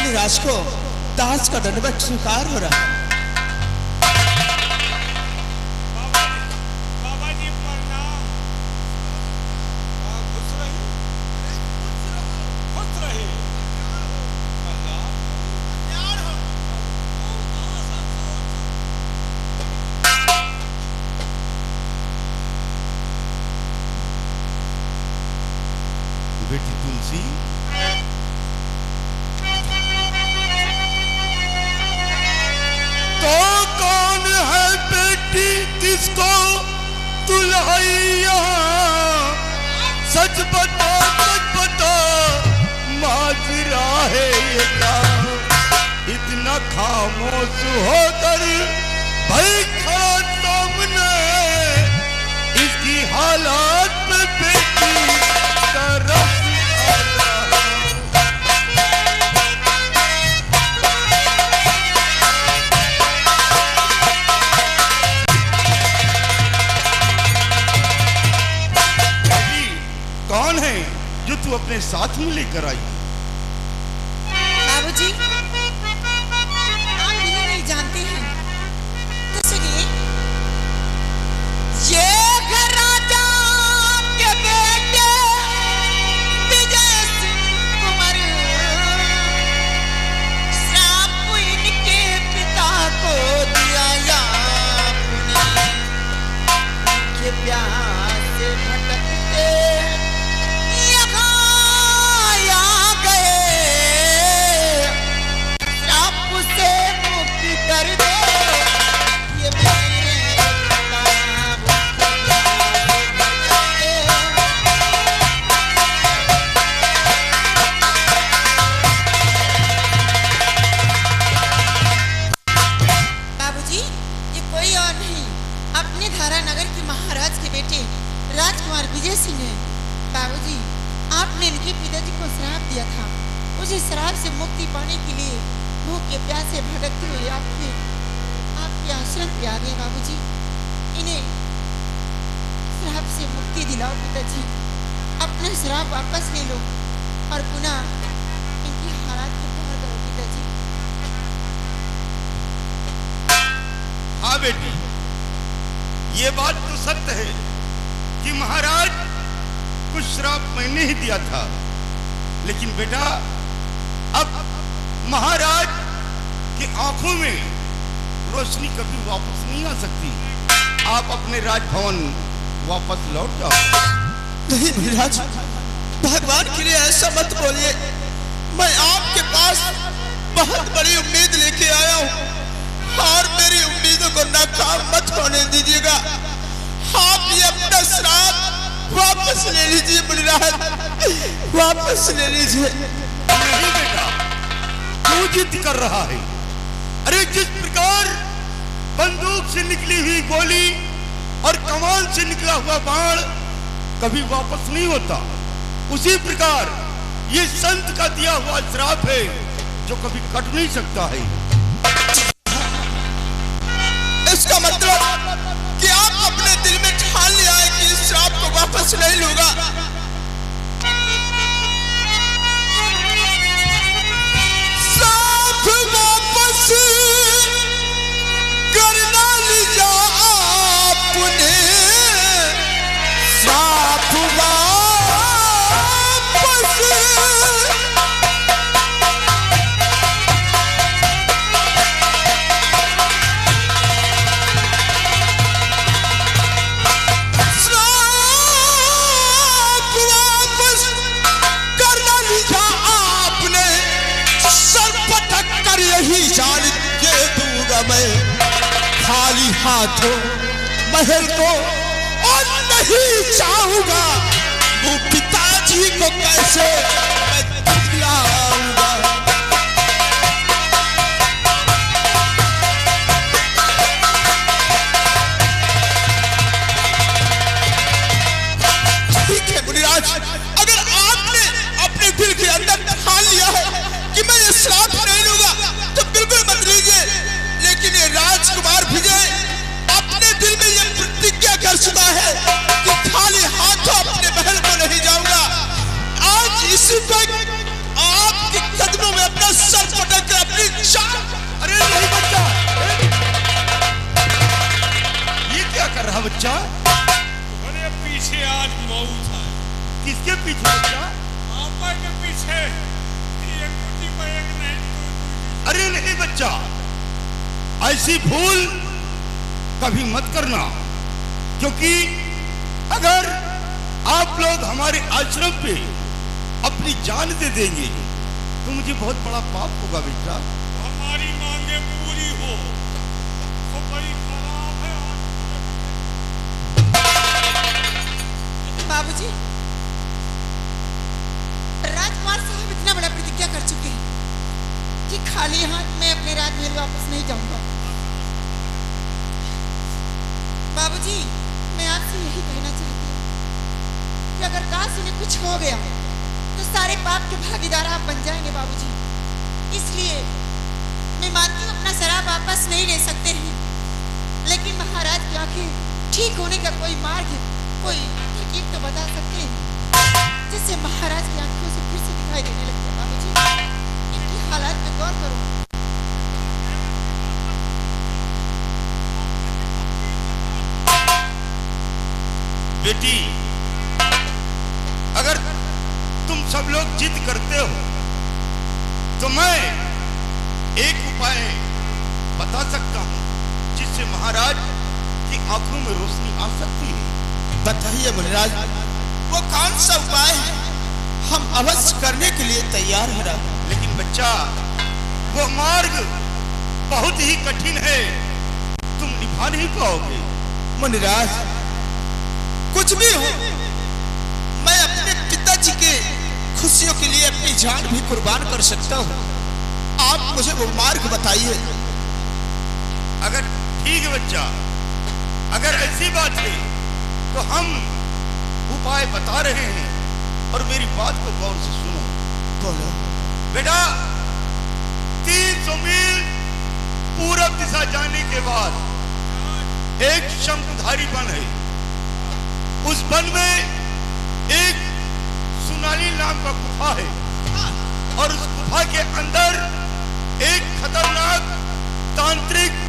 बलिराज को दास का दंडवत स्वीकार हो रहा है। बेटी तुलसी, तो कौन है बेटी किसको दुल्हैया? सच बता माजरा है ये क्या? इतना खामोश होकर भाई खड़ा सामने, इसकी हालात में बेटी का रस आ रहा। कौन है जो तू अपने साथ में लेकर आई? बाबूजी, आप इन्हें नहीं जानते हैं तो सुनिए। ये घर राजा के बेटे विजय सिंह कुंवर, श्राप इनके पिता को दिया या आपने, के प्यार से भटकते कर दो ये बाबूजी, ये कोई और नहीं, अपने धारा नगर के महाराज के बेटे राजकुमार विजय सिंह है। बाबूजी, आपने इनके पिताजी को श्राप दिया था। उस श्राप से मुक्ति पाने के लिए भूख के प्यासे भटकते हुए आपके आश्रम पे आ गए। बाबूजी, इन्हें श्राप से मुक्ति दिलाओ पिताजी, अपना श्राप वापस ले लो और पुनः इनकी हालात को पूर्ण करो पिताजी। हाँ बेटी, ये बात तो सत्य है कि महाराज कुछ श्राप मैंने ही दिया था, लेकिन बेटा अब महाराज की आंखों में रोशनी कभी वापस नहीं आ सकती। आप अपने राजभवन वापस लौट जाओ। नहीं बलिराज, भगवान के लिए ऐसा मत बोलिए। मैं आपके पास बहुत बड़ी उम्मीद लेके आया हूँ और मेरी उम्मीदों को नाकाम मत होने दीजिएगा। आप ये अपना श्राप वापस ले लीजिए बलिराज, वापस ले लीजिए। नहीं बेटा, क्यों जिद कर रहा है? अरे जिस प्रकार बंदूक से निकली हुई गोली और कमान से निकला हुआ बाण कभी वापस नहीं होता, उसी प्रकार ये संत का दिया हुआ श्राप है जो कभी कट नहीं सकता है। इसका मतलब कि आप अपने दिल में ठान लिया है कि इस श्राप को वापस नहीं लूंगा। वापस करना लिया आपने, श्राप वापस करना लिया आपने, सर पटक कर यही जान के दूंगा मैं खाली हाथों महल को, और नहीं चाहूंगा वो पिताजी को कैसे मैं दिखलाऊंगा। ठीक है मुनिराज, अगर आपने अपने दिल के अंदर ठान लिया है कि मैं ये श्राप नहीं लूंगा तो बिल्कुल मत लीजिए, लेकिन ये राजकुमार विजय अपने दिल में ये प्रतिज्ञा कर चुका है कि खाली हाथों अपने महल को नहीं जाऊंगा। आज इसी वक्त आपके कदम बच्चा? अरे पीछे आज मौत है। किसके पीछे बच्चा? आपा के पीछे। एक कुटी पर एक नहीं। अरे नहीं बच्चा, ऐसी भूल कभी मत करना, क्योंकि अगर आप लोग हमारे आश्रम पे अपनी जान दे देंगे तो मुझे बहुत बड़ा पाप होगा बेटा। हमारी मांगे पूरी हो तो बड़ी खराब है। बाबूजी, राजकुमार साहब इतना बड़ा प्रतिज्ञा कर चुके हैं कि खाली हाथ में अपने राजमहल वापस नहीं जाऊंगा। बाबूजी, मैं आपसे यही कहना चाहती हूँ कि अगर काश उन्हें कुछ हो गया तो सारे पाप के भागीदार आप बन जाएंगे बाबूजी। इसलिए मैं मानती हूँ अपना शराब वापस नहीं ले सकते हैं, लेकिन महाराज की आंखें ठीक होने का कोई मार्ग, कोई तरकीब तो बता सकते हैं जिससे महाराज की आंखों से फिर से दिखाई देने लगते। बाबूजी, इनकी हालात पे गौर करो। बेटी, अगर तुम सब लोग जिद करते हो तो मैं एक उपाय बता सकता हूं जिससे महाराज की आंखों में रोशनी आ सकती है। बताइए मुनिराज, वो कौन सा उपाय है? हम अवश्य करने के लिए तैयार हैं। लेकिन बच्चा, वो मार्ग बहुत ही कठिन है, तुम निभा नहीं पाओगे। मुनिराज, कुछ भी हो, मैं अपने पिताजी के खुशियों के लिए अपनी जान भी कुर्बान कर सकता हूँ। आप मुझे वो मार्ग बताइए। अगर ठीक है बच्चा, अगर ऐसी बात है तो हम उपाय बता रहे हैं और मेरी बात को गौर से सुनो। बोलो। बेटा, 300 मील पूरब दिशा जाने के बाद एक शंकुधारी वन है। उस वन में एक सुनाली नाम का गुफा है और उस गुफा के अंदर एक खतरनाक तांत्रिक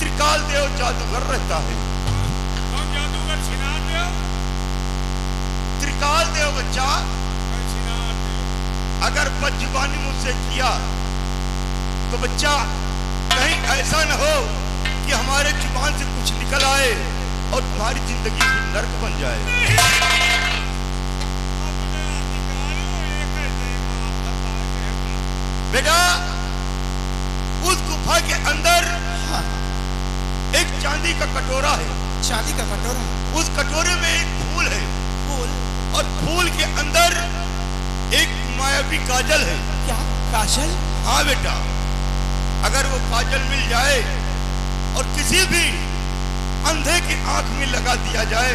त्रिकाल देव जादूगर रहता है। कौन जादूगर? छिनार देव? त्रिकाल देव बच्चा, छिनार देव। अगर बदजुबानी मुझसे किया तो बच्चा कहीं ऐसा न हो कि हमारे जुबान से कुछ निकल आए और तुम्हारी जिंदगी भी नर्क बन जाए। बेटा, उस गुफा के अंदर एक चांदी का कटोरा है। चांदी का कटोरा? उस कटोरे में एक फूल है। फूल? और फूल के अंदर एक मायावी काजल है। क्या काजल? हाँ बेटा, अगर वो काजल मिल जाए और किसी भी अंधे की आंख में लगा दिया जाए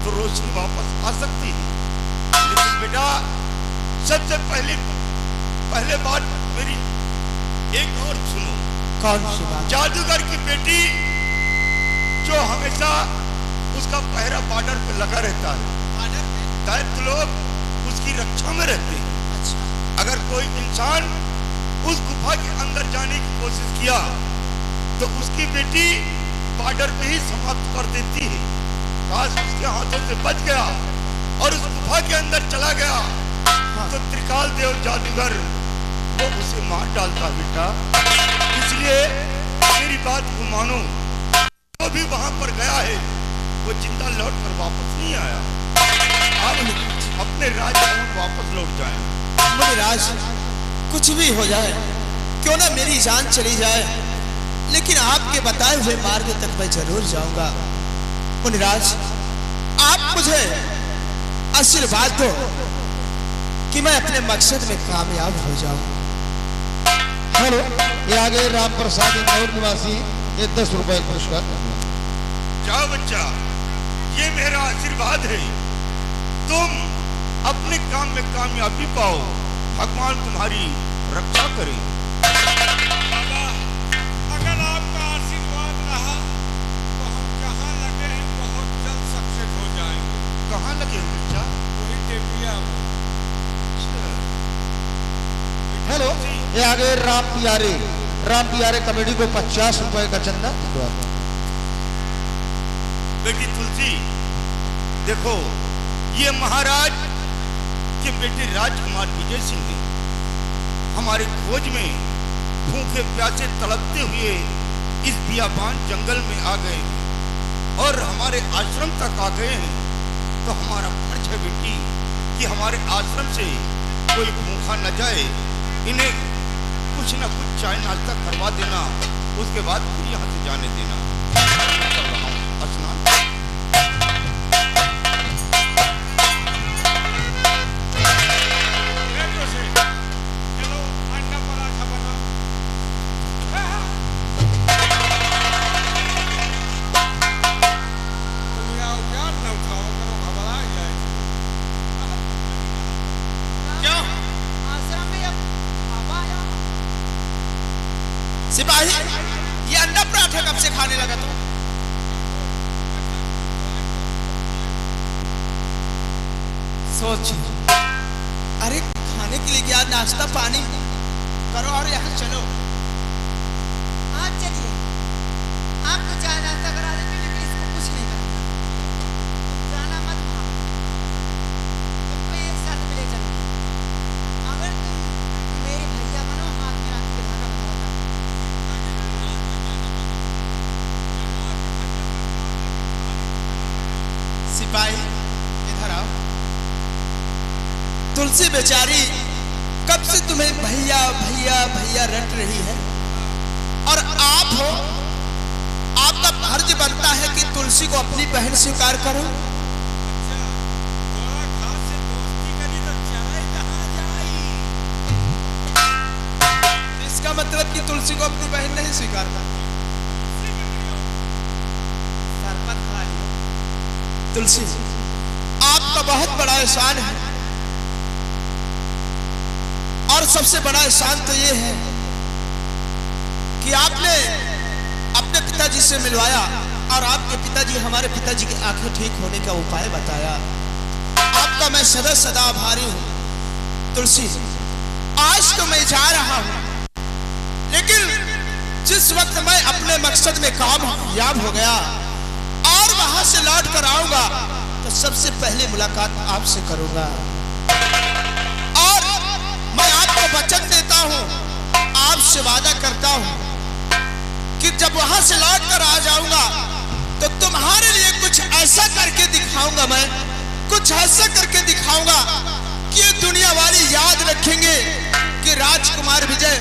तो रोशनी वापस आ सकती है। लेकिन बेटा, सबसे पहले बात मेरी एक और सुनो। कौन सी बात? जादूगर की बेटी जो हमेशा उसका पहरा बॉर्डर पे लगा रहता है, दैत्य लोग उसकी रक्षा में रहते हैं। अच्छा। अगर कोई इंसान उस गुफा के अंदर जाने की कोशिश किया तो उसकी बेटी बॉर्डर पे ही समाप्त कर देती है। काश उसके हाथों से बच गया और उस गुफा के अंदर चला गया तो त्रिकाल देव जादूगर वो उसे मार डालता बेटा। इसलिए मेरी बात को मानो, जो भी वहां पर गया है वो जिंदा लौट कर वापस नहीं आया। आप अपने राजभवन वापस लौट जाएं। मुनिराज, कुछ भी हो जाए, क्यों ना मेरी जान चली जाए, लेकिन आपके बताए हुए मार्ग तक मैं जरूर जाऊंगा। मुनिराज, आप मुझे आशीर्वाद दो कि मैं अपने मकसद में कामयाब हो जाऊं। हेलो, ये आगे राम प्रसाद इंदौर निवासी, ये 10 रुपए पुरस्कार। जाओ बच्चा, ये मेरा आशीर्वाद है, तुम अपने काम में कामयाबी पाओ, भगवान तुम्हारी रक्षा करे। बाबा, अगर आपका आशीर्वाद रहा तो हम जहाँ लगे हैं बहुत जल्द सक्सेस हो जाएंगे। कहाँ लगे हो बच्चा? वही टेपिया में। हेलो, ये आगे राम पियारे कमेटी को 50 रुपए का चंदा। बेटी तुलसी, देखो ये महाराज के बेटे राजकुमार विजय सिंह ने हमारे खोज में भूखे प्यासे तड़पते हुए इस बियाबान जंगल में आ गए और हमारे आश्रम तक आ गए हैं। तो हमारा फर्ज है बेटी कि हमारे आश्रम से कोई भूखा न जाए, इन्हें कुछ न कुछ चाय नाश्ता करवा देना, उसके बाद फिर यहाँ से जाने देना। कर रहा हूँ स्नान। चलो अंडा पराठा बनाओ। तुम आओ, प्यार न उठाओ करो, घबरा जाए। क्यों आश्रम में अब बाबा आया। सिपाही, ये अंडा पराठा कब से खाने लगा तू? सोच, अरे खाने के लिए क्या, नाश्ता पानी करो और यहाँ चलो। आप चलिए, आपको चाय नाश्ता करा देंगे, लेकिन इसको कुछ नहीं करना। तुम जाना मत वहाँ। तुमको एक साथ में ले चलो। अगर तुम मेरे भैया बनो, हाथ में हाथ के धागा बताओ। सिपाही इधर आओ। तुलसी बेचारी कब से तुम्हें भैया भैया भैया रट रही है, और आप हो, आपका फर्ज बनता है कि तुलसी को अपनी बहन स्वीकार करो। अच्छा, थोड़ा खास से दोस्ती करी तो चाय कहाँ जाई? इसका मतलब कि तुलसी को अपनी बहन नहीं स्वीकारता। सरपत खा लियो। तुलसी, आपका बहुत बड़ा एहसान है, और सबसे बड़ा एहसान तो ये है कि आपने अपने पिताजी से मिलवाया, और आपके पिताजी हमारे पिताजी की आंखें ठीक होने का उपाय बताया। आपका मैं सदा सदा आभारी हूं। तुलसी, आज तो मैं जा रहा हूं, लेकिन जिस वक्त मैं अपने मकसद में कामयाब हो गया और वहां से लौट कर आऊंगा, तो सबसे पहले मुलाकात आपसे करूंगा। और मैं आपको वचन देता हूं, आपसे वादा करता हूं कि जब वहां से लौट कर आ जाऊंगा, तो तुम्हारे लिए कुछ ऐसा करके दिखाऊंगा, मैं कुछ ऐसा करके दिखाऊंगा कि ये दुनिया वाले याद रखेंगे कि राजकुमार विजय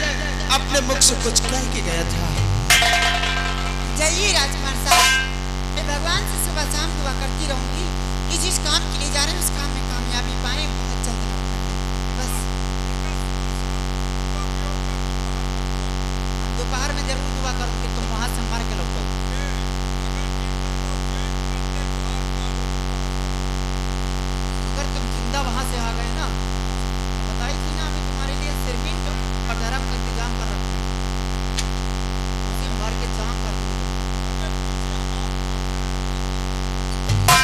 अपने मुख से कुछ कह के गया था। जाइए राजकुमार साहब, मैं भगवान से सुबह शाम दुआ करती रहूंगी कि जिस काम के लिए जा रहे हैं उस काम में कामयाबी पाए, बहुत जल्द लौट बस। दोपहर में जरूर दुआ करूंगी, तुम वहां से मर के लौटो। अगर तुम जिंदा वहां से आ गए ना, तो बताई थी ना, अभी तुम्हारे लिए सिरमिंट और धर्म का इंतजाम कर रखा है, भर के चाम कर दूंगी।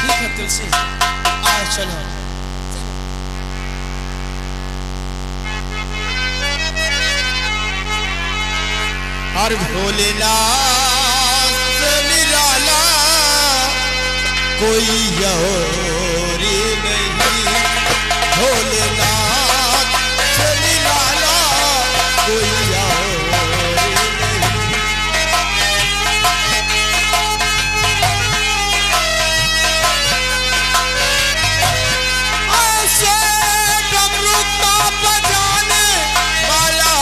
ठीक है तुलसी, आओ चलो। हर भोलेनाथ से निराला कोई और नहीं, भोलेनाथ से निराला कोई और नहीं। ऐसे डमरू का बजाने वाला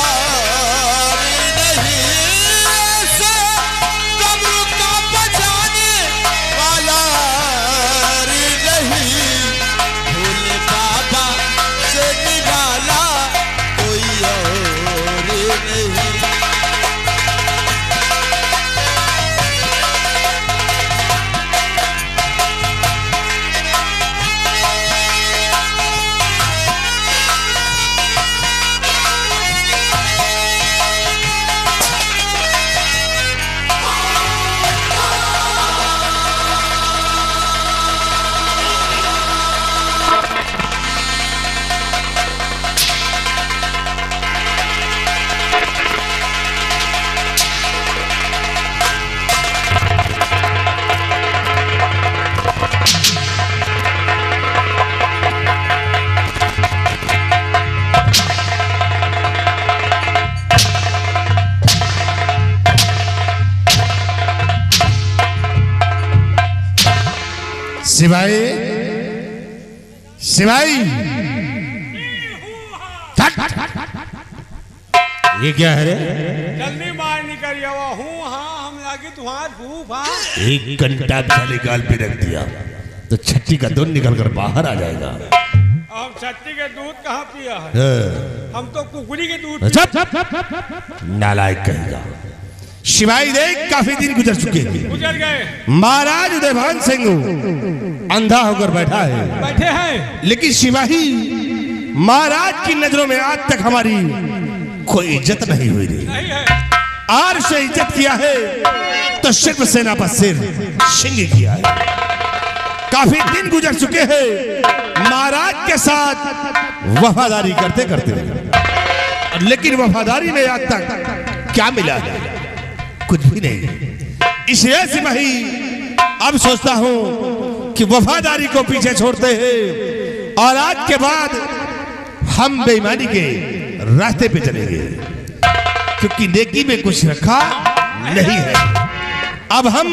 सिवाई सिवाई ये क्या है रे? जल्दी बाहर निकल हूँ हाँ हम लागे तुम्हार भूख हाँ। एक घंटा खाली गाल पे रख दिया तो छट्टी का दूध निकल कर बाहर आ जाएगा। हम छट्टी के दूध कहाँ पिया है? हम तो कुकड़ी के दूध। नालायक कहेगा। शिवाई देख काफी दिन गुजर चुके हैं। गुजर गए। महाराज उदयभान सिंह अंधा होकर बैठा है, बैठे हैं, लेकिन शिवाही महाराज की नजरों में आज तक हमारी कोई इज्जत नहीं हुई थी। नहीं है। आज से इज्जत किया है तो सिर्फ सेना पर सिर सिंह किया है। काफी दिन गुजर चुके हैं महाराज के साथ वफादारी करते करते, लेकिन वफादारी में आज तक क्या मिला है? कुछ भी नहीं। इसलिए सिपाही अब सोचता हूं कि वफादारी को पीछे छोड़ते हैं और आज के बाद हम बेईमानी के रास्ते पे चलेंगे, क्योंकि नेकी में कुछ रखा नहीं है। अब हम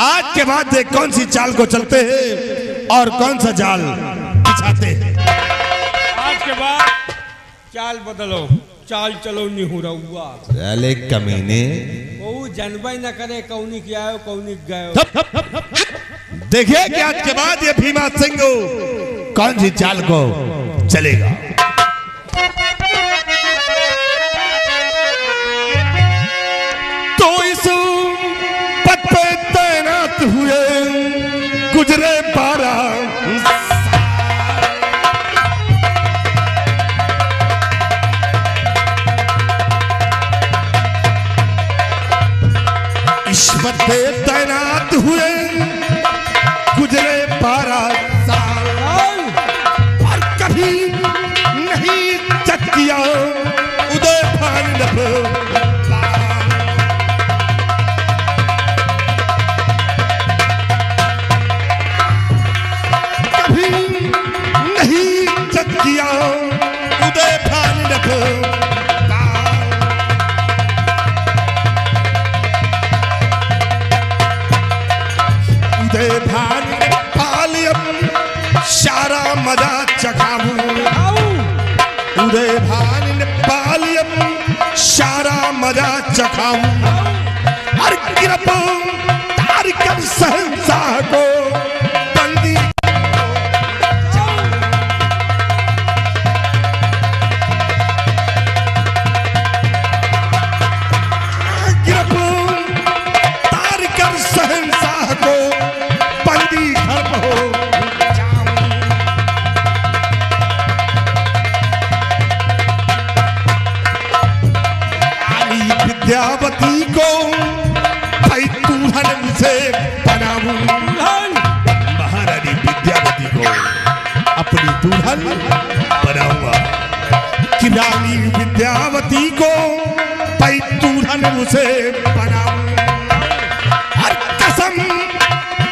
आज के बाद देख कौन सी चाल को चलते हैं और कौन सा जाल बिछाते हैं। आज के बाद चाल बदलो, चाल चलो निहुरा हुआ। अरे कमीने, वो जनबई न करे कौनी किया है कौनी गए। देखिए कि आज के बाद ये भीमा सिंह कौन सी चाल को चलेगा। तो इस पद पे तैनात हुए गुजरे 12 इस पद पे तैनात हुए गुजरे 12 साल और कभी नहीं चट किया उदयभान कभी नहीं चट किया उदयभान उदयभान सारा मजा चखाऊ उदयभान पालियम सारा मजा चखाऊ और गिरफ्तार कर शहंशाह को बंदी गिरफ्तार कर शहंशाह को बंदी घर हो विद्यावती को भाई दुल्हन से बनाऊं। महारानी विद्यावती को अपनी दुल्हन बनाऊंगा कि रानी विद्यावती को भाई दुल्हन से बनाऊं। हर कसम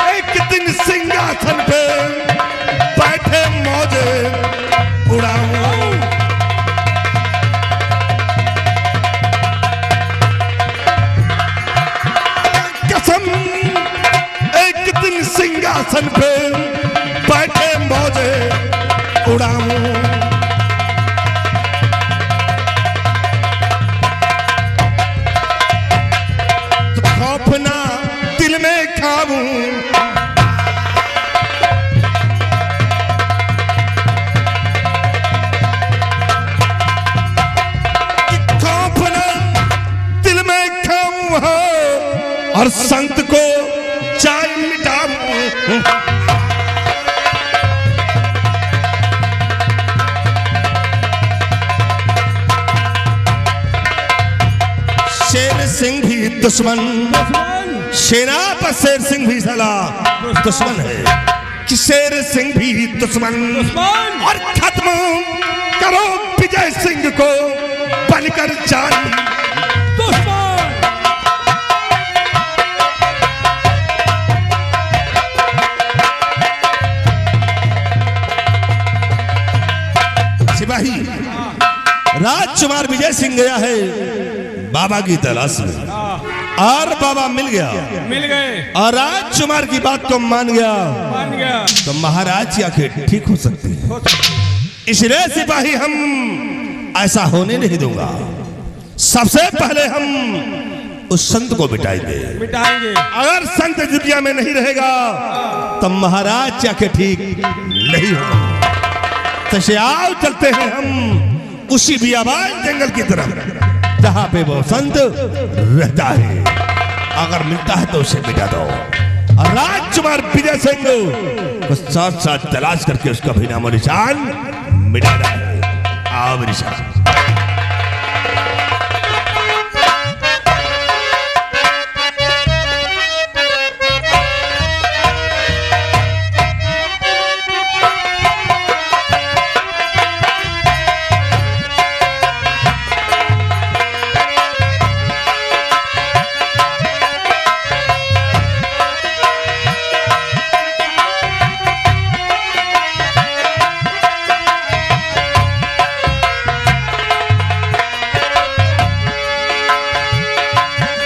एक दिन सिंहासन पे बैठे मौजे उड़ाऊं। एक दिन सिंहासन पे बैठे मौजे उड़ाऊं। तो खौफ ना दिल में खाऊं। खौफ ना दिल में खाऊं और संत को चाय मिटाऊं। शेर सिंह भी दुश्मन, सेना पर शेर सिंह भी साला दुश्मन है कि शेर सिंह भी दुश्मन। और खत्म करो विजय सिंह को बनकर जान दुश्मन। सिपाही राजकुमार विजय सिंह गया है बाबा की तलाश में और बाबा मिल गया, मिल गए और राजकुमार की बात को मान गया तो महाराज की आंखें ठीक हो सकती है। इसलिए सिपाही हम ऐसा होने नहीं दूंगा। सबसे पहले हम उस संत को मिटाएंगे। अगर संत दुनिया में नहीं रहेगा तो महाराज की आंखें ठीक नहीं होंगी। तो आओ चलते हैं हम उसी बियाबान जंगल की तरफ जहां पे वो संत रहता है। अगर मिलता है तो उसे मिटा दो और राजकुमार विजय सिंह को साथ साथ तलाश करके उसका भी नामो निशान मिटाना है। आओ मेरे साथ।